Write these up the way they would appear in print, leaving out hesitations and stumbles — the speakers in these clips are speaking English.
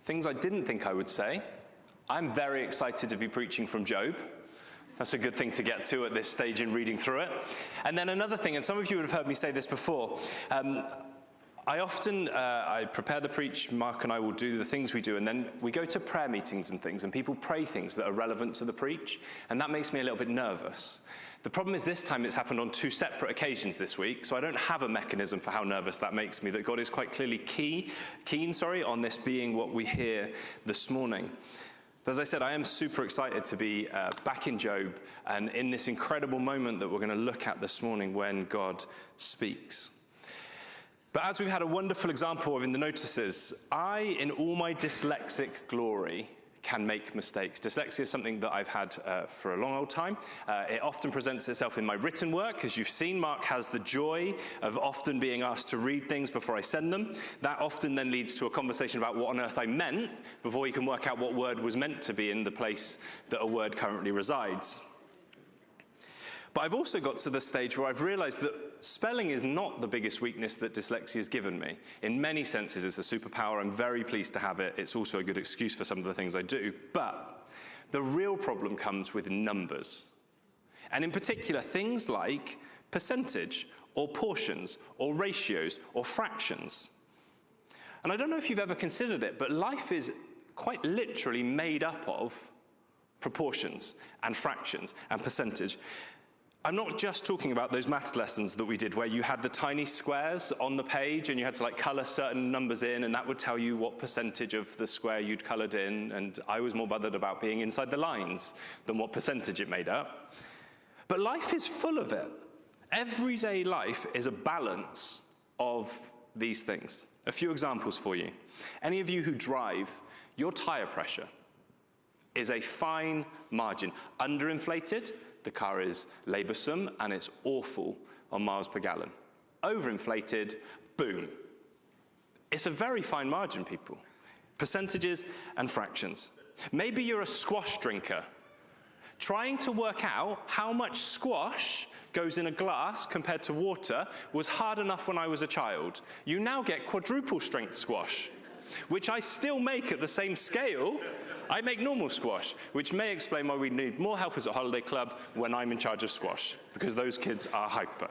Things I didn't think I would say. I'm very excited to be preaching from Job. That's a good thing to get to at this stage in reading through it. And then another thing, and some of you would have heard me say this before, I prepare the preach, Mark and I will do the things we do, and then we go to prayer meetings and things, and people pray things that are relevant to the preach, and that makes me a little bit nervous. The problem is this time it's happened on 2 separate occasions this week, so I don't have a mechanism for how nervous that makes me, that God is quite clearly keen on this being what we hear this morning. But as I said, I am super excited to be back in Job and in this incredible moment that we're going to look at this morning when God speaks. But as we've had a wonderful example of in the notices, I, in all my dyslexic glory, can make mistakes. Dyslexia is something that I've had for a long old time. It often presents itself in my written work. As you've seen, Mark has the joy of often being asked to read things before I send them. That often then leads to a conversation about what on earth I meant before you can work out what word was meant to be in the place that a word currently resides. But I've also got to the stage where I've realized that spelling is not the biggest weakness that dyslexia has given me. In many senses, it's a superpower. I'm very pleased to have it. It's also a good excuse for some of the things I do. But the real problem comes with numbers. And in particular, things like percentage, or portions, or ratios, or fractions. And I don't know if you've ever considered it, but life is quite literally made up of proportions, and fractions, and percentage. I'm not just talking about those math lessons that we did where you had the tiny squares on the page and you had to color certain numbers in and that would tell you what percentage of the square you'd colored in, and I was more bothered about being inside the lines than what percentage it made up. But life is full of it. Everyday life is a balance of these things. A few examples for you. Any of you who drive, your tire pressure is a fine margin. Underinflated, the car is laboursome and it's awful on miles per gallon. Overinflated, boom. It's a very fine margin, people. Percentages and fractions. Maybe you're a squash drinker. Trying to work out how much squash goes in a glass compared to water was hard enough when I was a child. You now get quadruple strength squash, which I still make at the same scale. I make normal squash, which may explain why we need more helpers at Holiday Club when I'm in charge of squash, because those kids are hyper.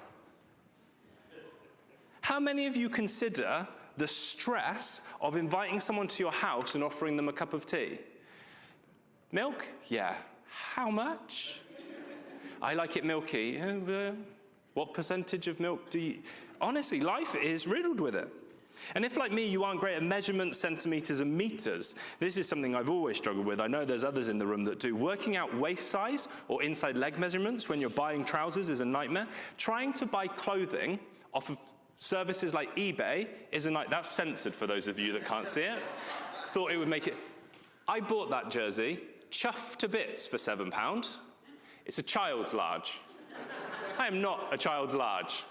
How many of you consider the stress of inviting someone to your house and offering them a cup of tea? Milk? Yeah. How much? I like it milky. What percentage of milk do you... Honestly, life is riddled with it. And if, like me, you aren't great at measurements, centimeters, and meters, this is something I've always struggled with. I know there's others in the room that do. Working out waist size or inside leg measurements when you're buying trousers is a nightmare. Trying to buy clothing off of services like eBay is a nightmare. That's censored for those of you that can't see it. Thought it would make it... I bought that jersey, chuffed to bits for £7. It's a child's large. I am not a child's large.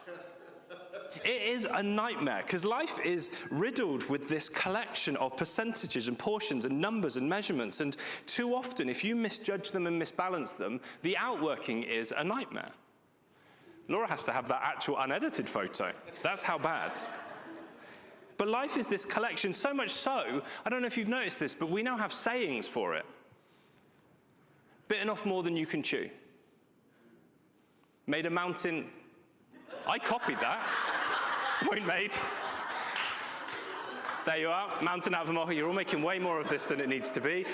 It is a nightmare, because life is riddled with this collection of percentages and portions and numbers and measurements, and too often, if you misjudge them and misbalance them, the outworking is a nightmare. Laura has to have that actual unedited photo. That's how bad. But life is this collection, so much so, I don't know if you've noticed this, but we now have sayings for it. Bitten off more than you can chew. Made a mountain... I copied that. Point made. There you are, mountain out of a molehill. You're all making way more of this than it needs to be.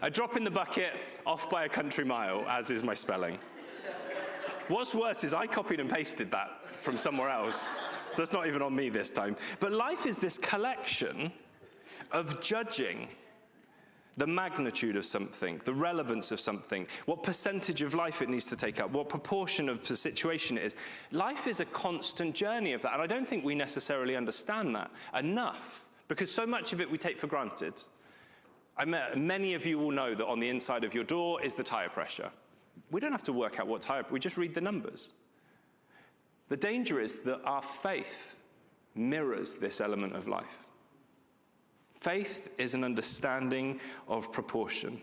A drop in the bucket, off by a country mile, as is my spelling. What's worse is I copied and pasted that from somewhere else. So that's not even on me this time. But life is this collection of judging the magnitude of something, the relevance of something, what percentage of life it needs to take up, what proportion of the situation it is. Life is a constant journey of that, and I don't think we necessarily understand that enough, because so much of it we take for granted. Many of you will know that on the inside of your door is the tire pressure. We don't have to work out what tire, we just read the numbers. The danger is that our faith mirrors this element of life. Faith is an understanding of proportion.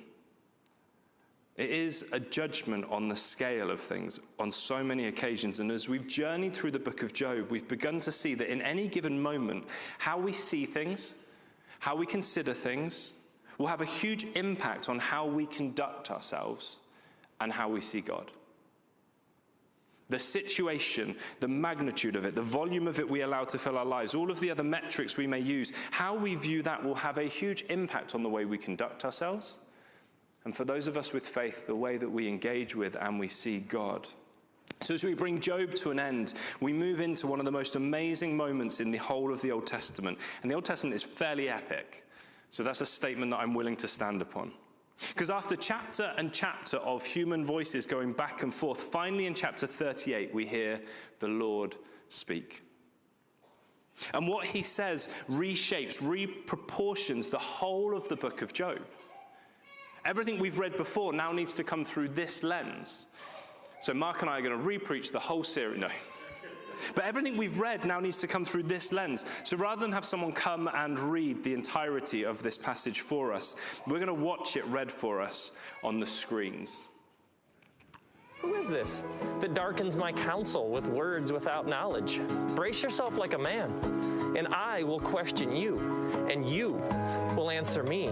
It is a judgment on the scale of things on so many occasions. And as we've journeyed through the book of Job, we've begun to see that in any given moment, how we see things, how we consider things, will have a huge impact on how we conduct ourselves and how we see God. The situation, the magnitude of it, the volume of it we allow to fill our lives, all of the other metrics we may use, how we view that will have a huge impact on the way we conduct ourselves. And for those of us with faith, the way that we engage with and we see God. So as we bring Job to an end, we move into one of the most amazing moments in the whole of the Old Testament. And the Old Testament is fairly epic. So that's a statement that I'm willing to stand upon. Because after chapter and chapter of human voices going back and forth, finally in chapter 38, we hear the Lord speak. And what he says reshapes, reproportions the whole of the book of Job. Everything we've read before now needs to come through this lens. So Mark and I are going to re-preach the whole series. No. But everything we've read now needs to come through this lens. So rather than have someone come and read the entirety of this passage for us, we're going to watch it read for us on the screens. Who is this that darkens my counsel with words without knowledge? Brace yourself like a man, and I will question you, and you will answer me.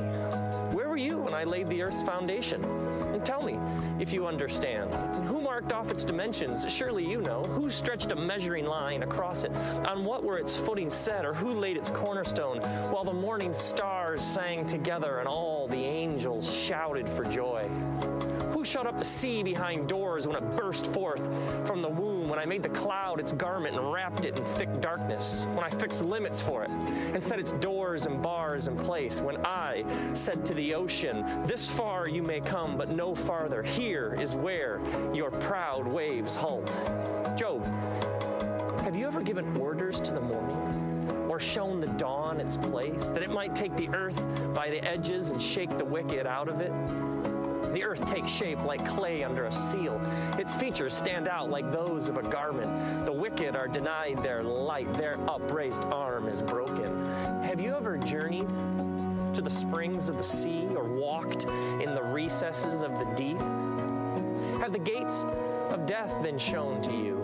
Where were you when I laid the earth's foundation? And tell me if you understand. Who marked off its dimensions? Surely you know. Who stretched a measuring line across it? On what were its footings set? Or who laid its cornerstone? While the morning stars sang together and all the angels shouted for joy. Who shut up the sea behind doors when it burst forth from the womb? When I made the cloud its garment and wrapped it in thick darkness? When I fixed limits for it and set its doors and bars in place? When I said to the ocean, this far you may come, but no farther. Here is where your proud waves halt. Job, have you ever given orders to the morning? Or shown the dawn its place, that it might take the earth by the edges and shake the wicked out of it? The earth takes shape like clay under a seal. Its features stand out like those of a garment. The wicked are denied their light. Their upraised arm is broken. Have you ever journeyed to the springs of the sea or walked in the recesses of the deep? Have the gates of death been shown to you?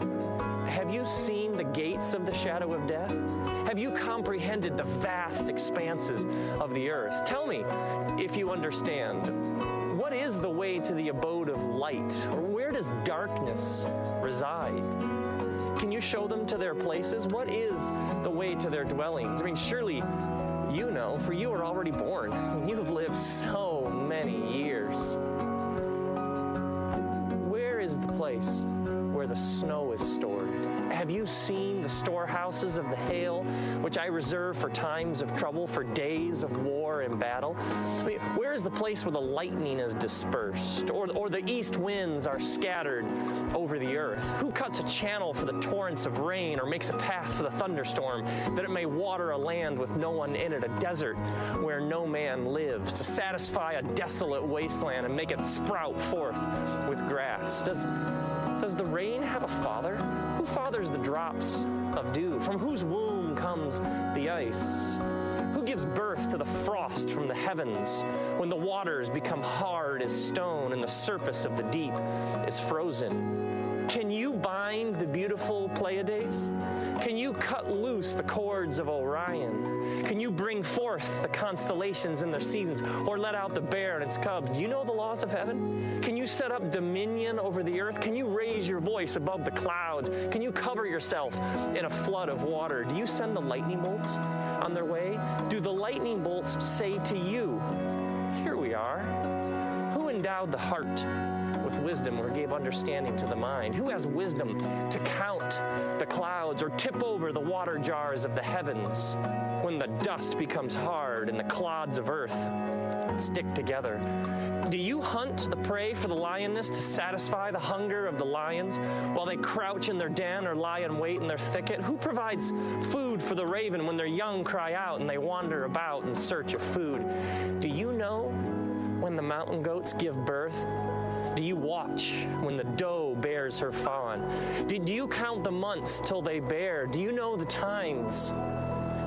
Have you seen the gates of the shadow of death? Have you comprehended the vast expanses of the earth? Tell me if you understand. What is the way to the abode of light? Or where does darkness reside? Can you show them to their places? What is the way to their dwellings? I mean, surely you know, for you are already born. You have lived so many years. Where is the place where the snow is stored? Have you seen the storehouses of the hail, which I reserve for times of trouble, for days of war and battle? I mean, where is the place where the lightning is dispersed, or the east winds are scattered over the earth? Who cuts a channel for the torrents of rain, or makes a path for the thunderstorm, that it may water a land with no one in it, a desert where no man lives, to satisfy a desolate wasteland and make it sprout forth with grass? Does the rain have a father? Who fathers the drops of dew? From whose womb comes the ice? Who gives birth to the frost from the heavens, when the waters become hard as stone and the surface of the deep is frozen? Can you bind the beautiful Pleiades? Can you cut loose the cords of Orion? Can you bring forth the constellations in their seasons, or let out the bear and its cubs? Do you know the laws of heaven? Can you set up dominion over the earth? Can you raise your voice above the clouds? Can you cover yourself in a flood of water? Do you send the lightning bolts on their way? Do the lightning bolts say to you, here we are? Who endowed the heart with wisdom, or gave understanding to the mind? Who has wisdom to count the clouds, or tip over the water jars of the heavens, when the dust becomes hard and the clods of earth stick together? Do you hunt the prey for the lioness to satisfy the hunger of the lions, while they crouch in their den or lie in wait in their thicket? Who provides food for the raven when their young cry out and they wander about in search of food? Do you know when the mountain goats give birth? Do you watch when the doe bears her fawn? Do you count the months till they bear? Do you know the times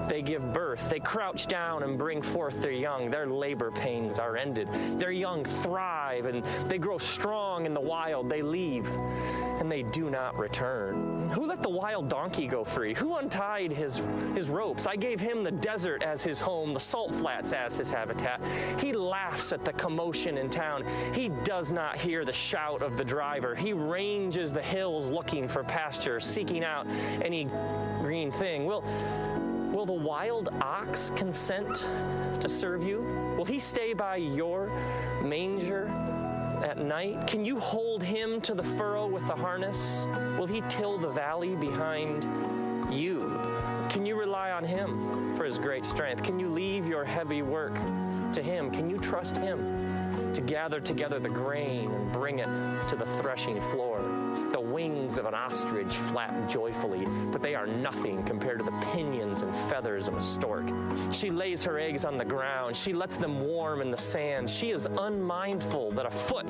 they give birth. They crouch down and bring forth their young. Their labor pains are ended. Their young thrive, and they grow strong in the wild. They leave, and they do not return. Who let the wild donkey go free? Who untied his ropes? I gave him the desert as his home, the salt flats as his habitat. He laughs at the commotion in town. He does not hear the shout of the driver. He ranges the hills looking for pasture, seeking out any green thing. Will the wild ox consent to serve you? Will he stay by your manger at night? Can you hold him to the furrow with the harness? Will he till the valley behind you? Can you rely on him for his great strength? Can you leave your heavy work to him? Can you trust him to gather together the grain and bring it to the threshing floor? The wings of an ostrich flap joyfully, but they are nothing compared to the pinions and feathers of a stork. She lays her eggs on the ground. She lets them warm in the sand. She is unmindful that a foot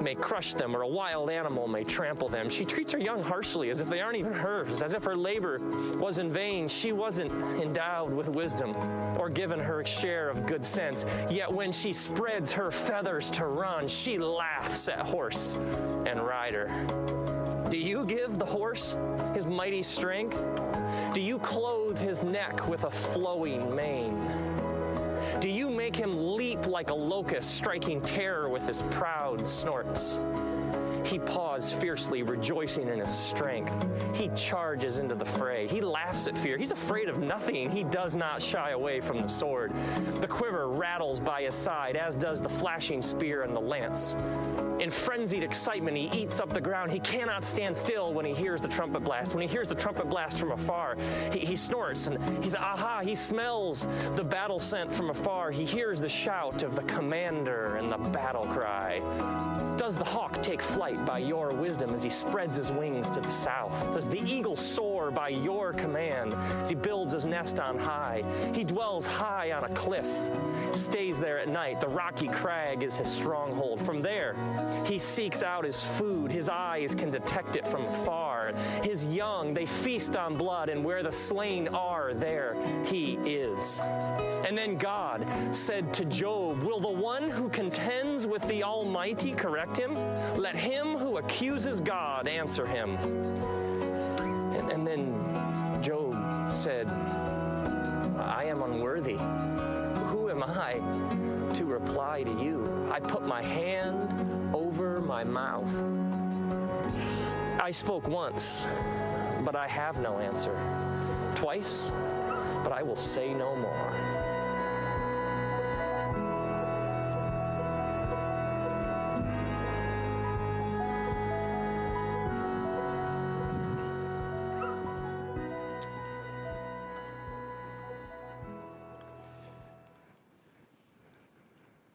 may crush them or a wild animal may trample them. She treats her young harshly as if they aren't even hers, as if her labor was in vain. She wasn't endowed with wisdom or given her share of good sense. Yet when she spreads her feathers to run, she laughs at horse and rider. Do you give the horse his mighty strength? Do you clothe his neck with a flowing mane? Do you make him leap like a locust, striking terror with his proud snorts? He paws fiercely, rejoicing in his strength. He charges into the fray. He laughs at fear. He's afraid of nothing. He does not shy away from the sword. The quiver rattles by his side, as does the flashing spear and the lance. In frenzied excitement, he eats up the ground. He cannot stand still when he hears the trumpet blast. When he hears the trumpet blast from afar, he snorts and he smells the battle scent from afar. He hears the shout of the commander and the battle cry. Does the hawk take flight by your wisdom as he spreads his wings to the south? Does the eagle soar by your command as he builds his nest on high? He dwells high on a cliff, stays there at night. The rocky crag is his stronghold. From there, he seeks out his food. His eyes can detect it from afar. His young, they feast on blood, and where the slain are, there he is. And then God said to Job, will the one who contends with the Almighty correct him? Let him who accuses God answer him. And then Job said, I am unworthy. Who am I to reply to you? I put my hand over my mouth. I spoke once, but I have no answer. Twice, but I will say no more.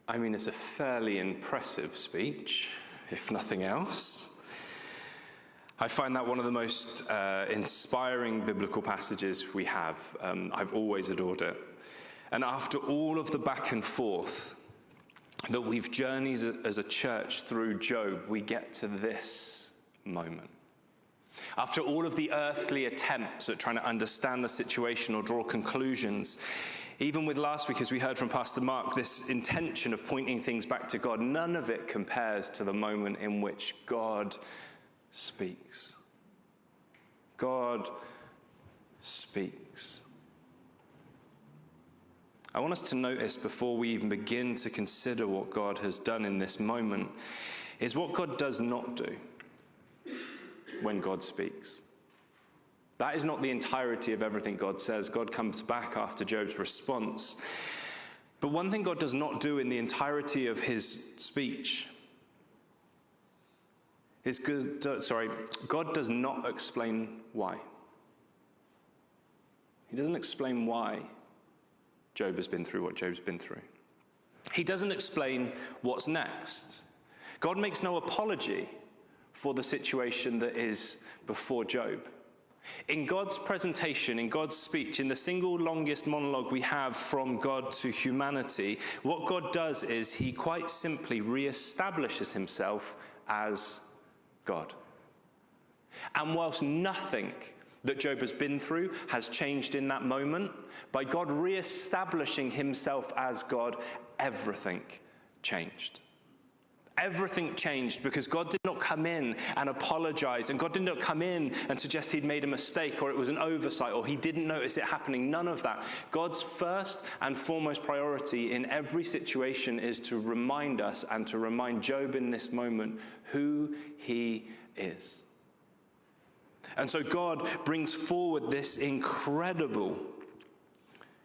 I mean, it's a fairly impressive speech, if nothing else. I find that one of the most inspiring biblical passages we have. I've always adored it. And after all of the back and forth that we've journeyed as a church through Job, we get to this moment. After all of the earthly attempts at trying to understand the situation or draw conclusions, even with last week, as we heard from Pastor Mark, this intention of pointing things back to God, none of it compares to the moment in which God speaks. God speaks. I want us to notice before we even begin to consider what God has done in this moment is what God does not do when God speaks. That is not the entirety of everything God says. God comes back after Job's response. But one thing God does not do in the entirety of his speech is God does not explain why. He doesn't explain why Job has been through what Job's been through. He doesn't explain what's next. God makes no apology for the situation that is before Job. In God's presentation, in God's speech, in the single longest monologue we have from God to humanity, what God does is he quite simply reestablishes himself as God. And whilst nothing that Job has been through has changed in that moment. By God re-establishing himself as God, everything changed. Everything changed because God did not come in and apologize, and God did not come in and suggest he'd made a mistake or it was an oversight or he didn't notice it happening. None of that. God's first and foremost priority in every situation is to remind us and to remind Job in this moment who he is. And so God brings forward this incredible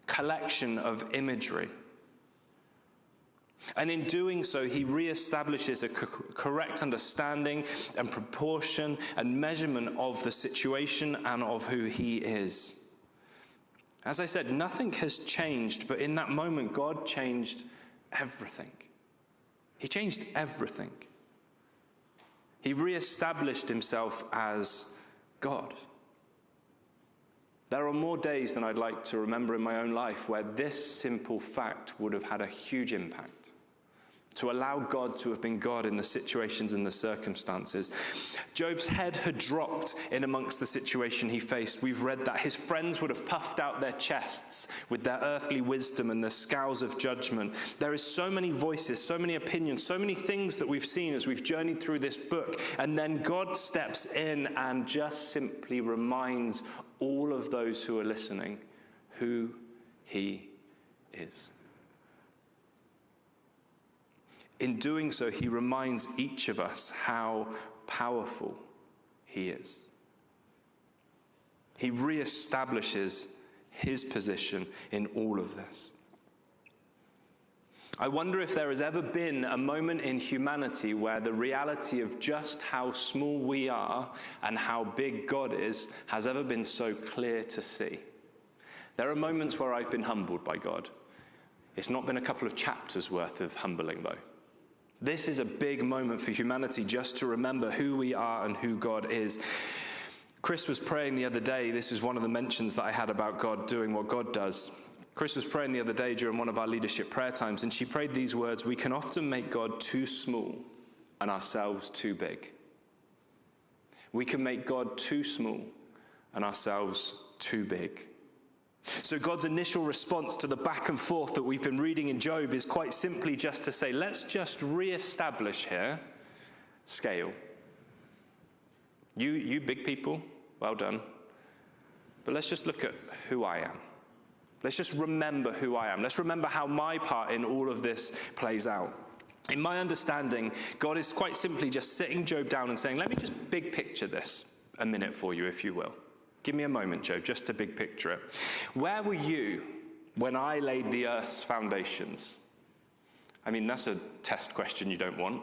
collection of imagery. And in doing so, he reestablishes a correct understanding and proportion and measurement of the situation and of who he is. As I said, nothing has changed, but in that moment, God changed everything. He changed everything. He reestablished himself as God. There are more days than I'd like to remember in my own life where this simple fact would have had a huge impact. To allow God to have been God in the situations and the circumstances. Job's head had dropped in amongst the situation he faced. We've read that his friends would have puffed out their chests with their earthly wisdom and the scowls of judgment. There is so many voices, so many opinions, so many things that we've seen as we've journeyed through this book. And then God steps in and just simply reminds all of those who are listening who he is. In doing so, he reminds each of us how powerful he is. He reestablishes his position in all of this. I wonder if there has ever been a moment in humanity where the reality of just how small we are and how big God is has ever been so clear to see. There are moments where I've been humbled by God. It's not been a couple of chapters worth of humbling, though. This is a big moment for humanity just to remember who we are and who God is. Chris was praying the other day. This is one of the mentions that I had about God doing what God does. Chris was praying the other day during one of our leadership prayer times, and she prayed these words: we can often make God too small and ourselves too big. We can make God too small and ourselves too big. So God's initial response to the back and forth that we've been reading in Job is quite simply just to say, let's just re-establish here scale. You big people, well done. But let's just look at who I am. Let's just remember who I am. Let's remember how my part in all of this plays out. In my understanding, God is quite simply just sitting Job down and saying, let me just big picture this a minute for you, if you will. Give me a moment, Job, just to big picture it. Where were you when I laid the earth's foundations? I mean, that's a test question you don't want.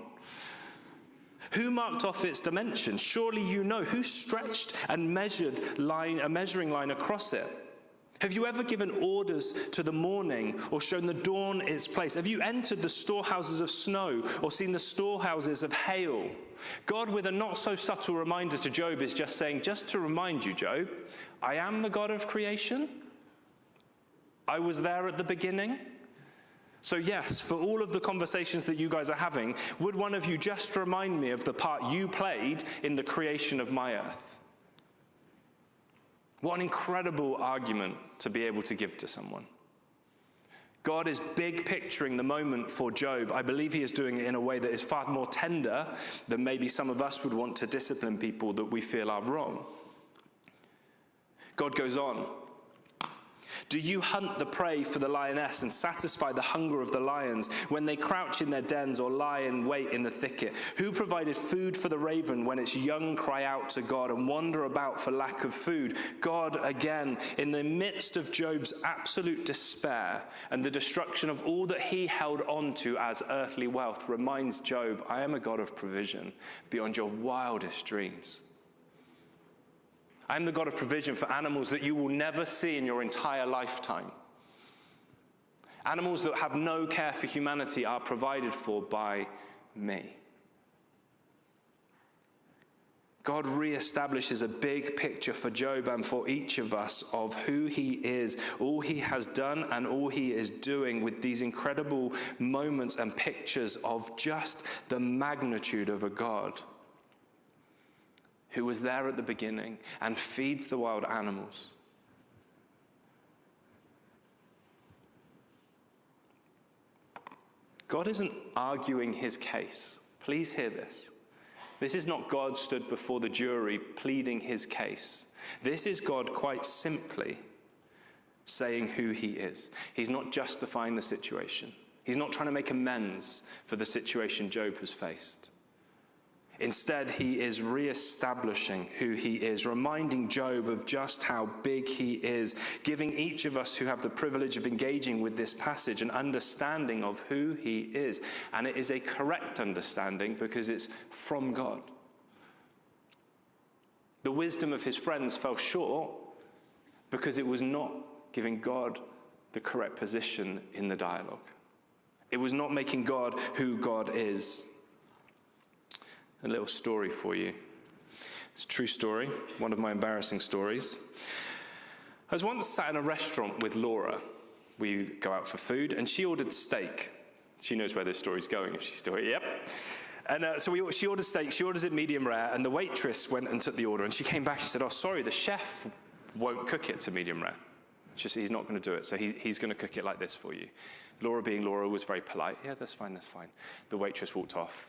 Who marked off its dimensions? Surely you know. Who stretched and measured a measuring line across it? Have you ever given orders to the morning or shown the dawn its place? Have you entered the storehouses of snow or seen the storehouses of hail? God, with a not so subtle reminder to Job, is just saying, just to remind you, Job, I am the God of creation. I was there at the beginning. So yes, for all of the conversations that you guys are having, would one of you just remind me of the part you played in the creation of my earth? What an incredible argument to be able to give to someone. God is big picturing the moment for Job. I believe he is doing it in a way that is far more tender than maybe some of us would want to discipline people that we feel are wrong. God goes on. Do you hunt the prey for the lioness and satisfy the hunger of the lions when they crouch in their dens or lie in wait in the thicket? Who provided food for the raven when its young cry out to God and wander about for lack of food? God, again, in the midst of Job's absolute despair and the destruction of all that he held on to as earthly wealth, reminds Job, I am a God of provision beyond your wildest dreams. I am the God of provision for animals that you will never see in your entire lifetime. Animals that have no care for humanity are provided for by me. God reestablishes a big picture for Job and for each of us of who he is, all he has done and all he is doing, with these incredible moments and pictures of just the magnitude of a God who was there at the beginning and feeds the wild animals. God isn't arguing his case. Please hear this. This is not God stood before the jury pleading his case. This is God quite simply saying who he is. He's not justifying the situation. He's not trying to make amends for the situation Job has faced. Instead, he is re-establishing who he is, reminding Job of just how big he is, giving each of us who have the privilege of engaging with this passage an understanding of who he is. And it is a correct understanding because it's from God. The wisdom of his friends fell short because it was not giving God the correct position in the dialogue. It was not making God who God is. A little story for you. It's a true story, one of my embarrassing stories. I was once sat in a restaurant with Laura. We go out for food, and she ordered steak. She knows where this story's going if she's still here. Yep. And she ordered steak. She orders it medium rare, and the waitress went and took the order, and she came back. She said, "Oh, sorry, the chef won't cook it to medium rare. He's not going to do it, so he's going to cook it like this for you." Laura, being Laura, was very polite. "Yeah, that's fine, that's fine." The waitress walked off.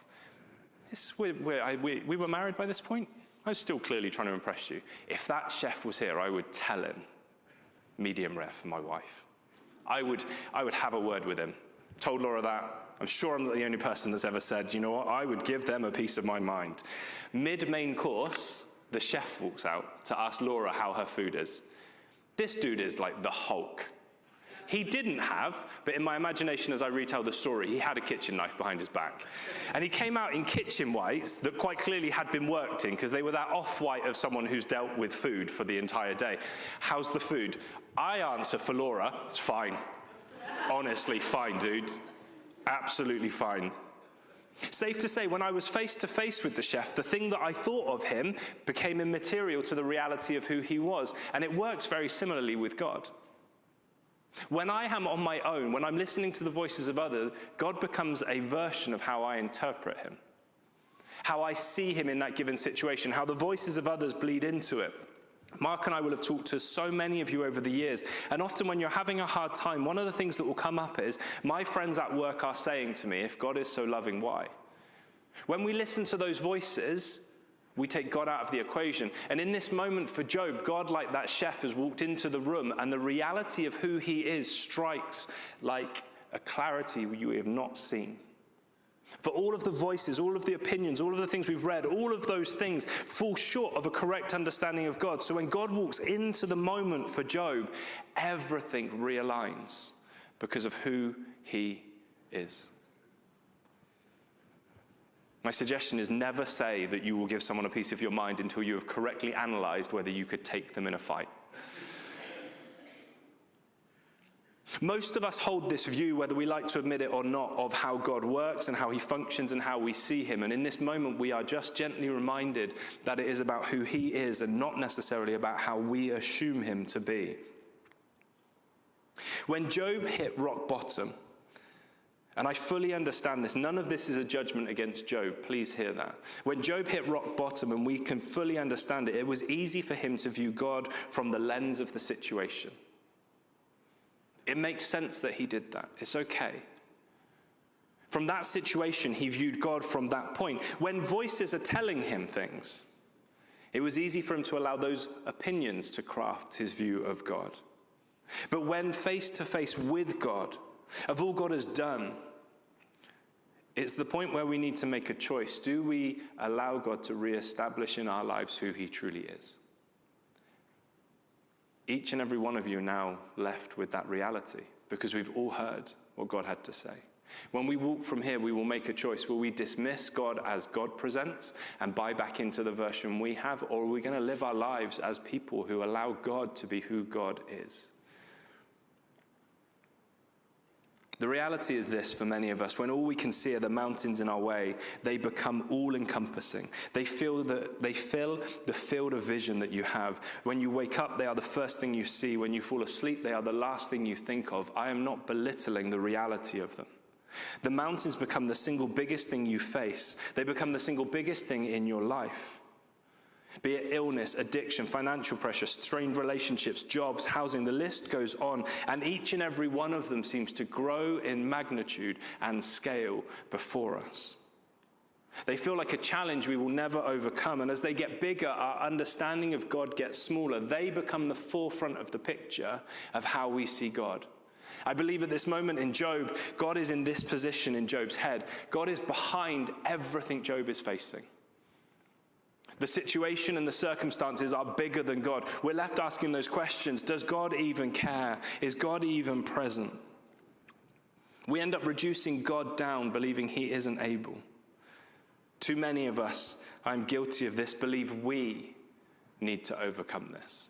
We were married by this point. I was still clearly trying to impress you. If that chef was here, I would tell him, medium rare for my wife. I would have a word with him. Told Laura that. I'm sure I'm not the only person that's ever said, you know what, I would give them a piece of my mind. Mid-main course, the chef walks out to ask Laura how her food is. This dude is like the Hulk. He didn't have, but in my imagination as I retell the story, he had a kitchen knife behind his back. And he came out in kitchen whites that quite clearly had been worked in because they were that off-white of someone who's dealt with food for the entire day. "How's the food?" I answer for Laura, "It's fine." Honestly, fine, dude. Absolutely fine. Safe to say, when I was face to face with the chef, the thing that I thought of him became immaterial to the reality of who he was. And it works very similarly with God. When I am on my own, when I'm listening to the voices of others, God becomes a version of how I interpret him, how I see him in that given situation, how the voices of others bleed into it. Mark and I will have talked to so many of you over the years, and often when you're having a hard time, one of the things that will come up is, my friends at work are saying to me, if God is so loving, why? When we listen to those voices, we take God out of the equation. And in this moment for Job, God, like that chef, has walked into the room, and the reality of who he is strikes like a clarity you have not seen. For all of the voices, all of the opinions, all of the things we've read, all of those things fall short of a correct understanding of God. So when God walks into the moment for Job, everything realigns because of who he is. My suggestion is never say that you will give someone a piece of your mind until you have correctly analyzed whether you could take them in a fight. Most of us hold this view, whether we like to admit it or not, of how God works and how he functions and how we see him. And in this moment, we are just gently reminded that it is about who he is and not necessarily about how we assume him to be. When Job hit rock bottom, and I fully understand this, none of this is a judgment against Job, please hear that. When Job hit rock bottom, and we can fully understand it, it was easy for him to view God from the lens of the situation. It makes sense that he did that. It's okay. From that situation, he viewed God from that point. When voices are telling him things, it was easy for him to allow those opinions to craft his view of God. But when face to face with God, of all God has done, it's the point where we need to make a choice. Do we allow God to reestablish in our lives who he truly is? Each and every one of you are now left with that reality because we've all heard what God had to say. When we walk from here, we will make a choice. Will we dismiss God as God presents and buy back into the version we have, or are we going to live our lives as people who allow God to be who God is? The reality is this for many of us: when all we can see are the mountains in our way, they become all-encompassing. They fill the field of vision that you have. When you wake up, they are the first thing you see. When you fall asleep, they are the last thing you think of. I am not belittling the reality of them. The mountains become the single biggest thing you face. They become the single biggest thing in your life. Be it illness, addiction, financial pressure, strained relationships, jobs, housing, the list goes on. And each and every one of them seems to grow in magnitude and scale before us. They feel like a challenge we will never overcome. And as they get bigger, our understanding of God gets smaller. They become the forefront of the picture of how we see God. I believe at this moment in Job, God is in this position in Job's head. God is behind everything Job is facing. The situation and the circumstances are bigger than God. We're left asking those questions. Does God even care? Is God even present? We end up reducing God down, believing he isn't able. Too many of us, I'm guilty of this, believe we need to overcome this.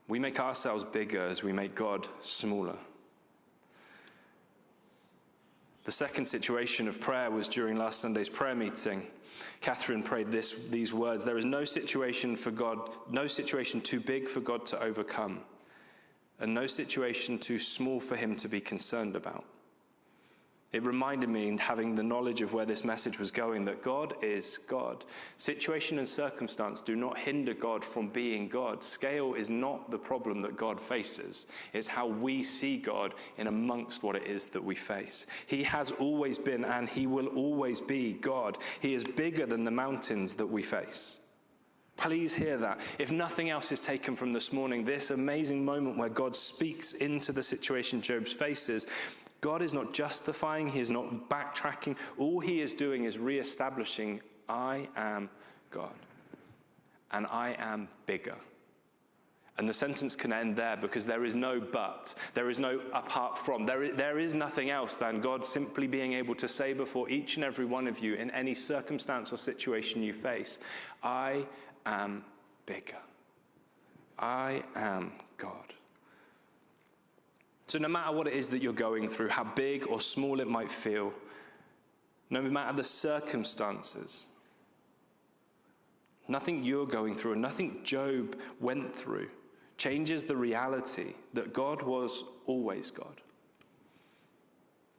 We make ourselves bigger as we make God smaller. The second situation of prayer was during last Sunday's prayer meeting. Catherine prayed these words: there is no situation too big for God to overcome, and no situation too small for him to be concerned about. It reminded me, having the knowledge of where this message was going, that God is God. Situation and circumstance do not hinder God from being God. Scale is not the problem that God faces. It's how we see God in amongst what it is that we face. He has always been and he will always be God. He is bigger than the mountains that we face. Please hear that. If nothing else is taken from this morning, this amazing moment where God speaks into the situation Job faces, God is not justifying, he is not backtracking. All he is doing is reestablishing, I am God, and I am bigger. And the sentence can end there because there is no but, there is no apart from, there is nothing else than God simply being able to say before each and every one of you in any circumstance or situation you face, I am bigger. I am God. So no matter what it is that you're going through, how big or small it might feel, no matter the circumstances, nothing you're going through and nothing Job went through changes the reality that God was always God.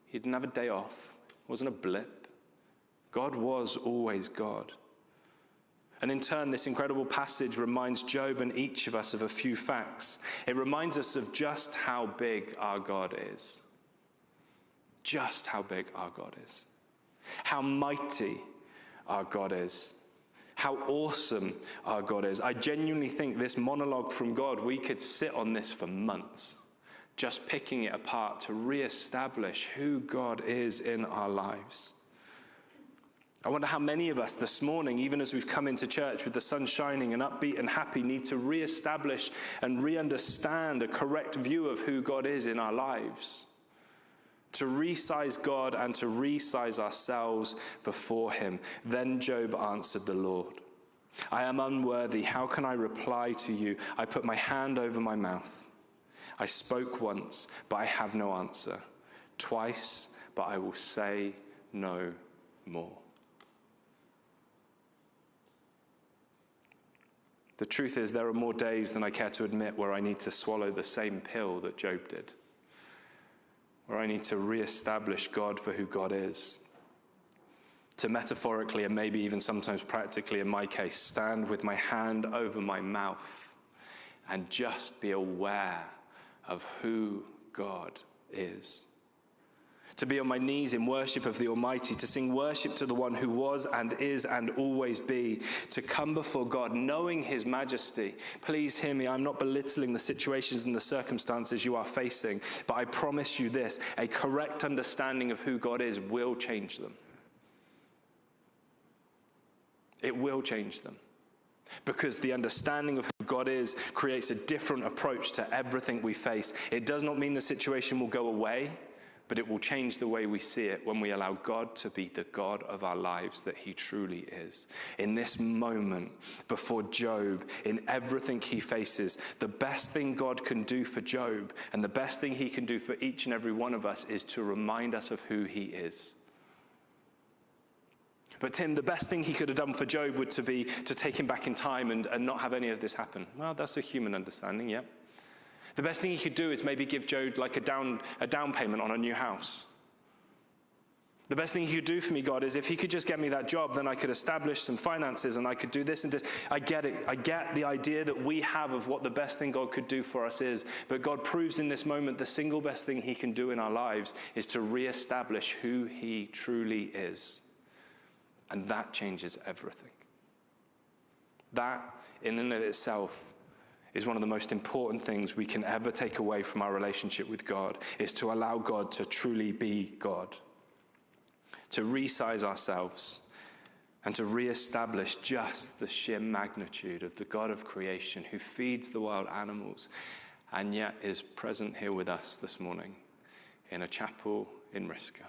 He didn't have a day off. It wasn't a blip. God was always God. And in turn, this incredible passage reminds Job and each of us of a few facts. It reminds us of just how big our God is. Just how big our God is. How mighty our God is. How awesome our God is. I genuinely think this monologue from God, we could sit on this for months, just picking it apart to reestablish who God is in our lives. I wonder how many of us this morning, even as we've come into church with the sun shining and upbeat and happy, need to reestablish and re-understand a correct view of who God is in our lives. To resize God and to resize ourselves before him. Then Job answered the Lord, I am unworthy. How can I reply to you? I put my hand over my mouth. I spoke once, but I have no answer. Twice, but I will say no more. The truth is, there are more days than I care to admit where I need to swallow the same pill that Job did, where I need to reestablish God for who God is, to metaphorically and maybe even sometimes practically in my case, stand with my hand over my mouth and just be aware of who God is. To be on my knees in worship of the Almighty, to sing worship to the one who was and is and always be, to come before God knowing his majesty. Please hear me, I'm not belittling the situations and the circumstances you are facing, but I promise you this, a correct understanding of who God is will change them. It will change them. Because the understanding of who God is creates a different approach to everything we face. It does not mean the situation will go away, but it will change the way we see it when we allow God to be the God of our lives that he truly is. In this moment, before Job, in everything he faces, the best thing God can do for Job and the best thing he can do for each and every one of us is to remind us of who he is. But Tim, the best thing he could have done for Job would be to take him back in time and not have any of this happen. Well, that's a human understanding, yeah. The best thing he could do is maybe give Job like a down payment on a new house. The best thing he could do for me, God, is if he could just get me that job, then I could establish some finances and I could do this and this. I get it. I get the idea that we have of what the best thing God could do for us is. But God proves in this moment the single best thing he can do in our lives is to reestablish who he truly is. And that changes everything. That, in and of itself, is one of the most important things we can ever take away from our relationship with God, is to allow God to truly be God. To resize ourselves and to reestablish just the sheer magnitude of the God of creation who feeds the wild animals and yet is present here with us this morning in a chapel in Risca.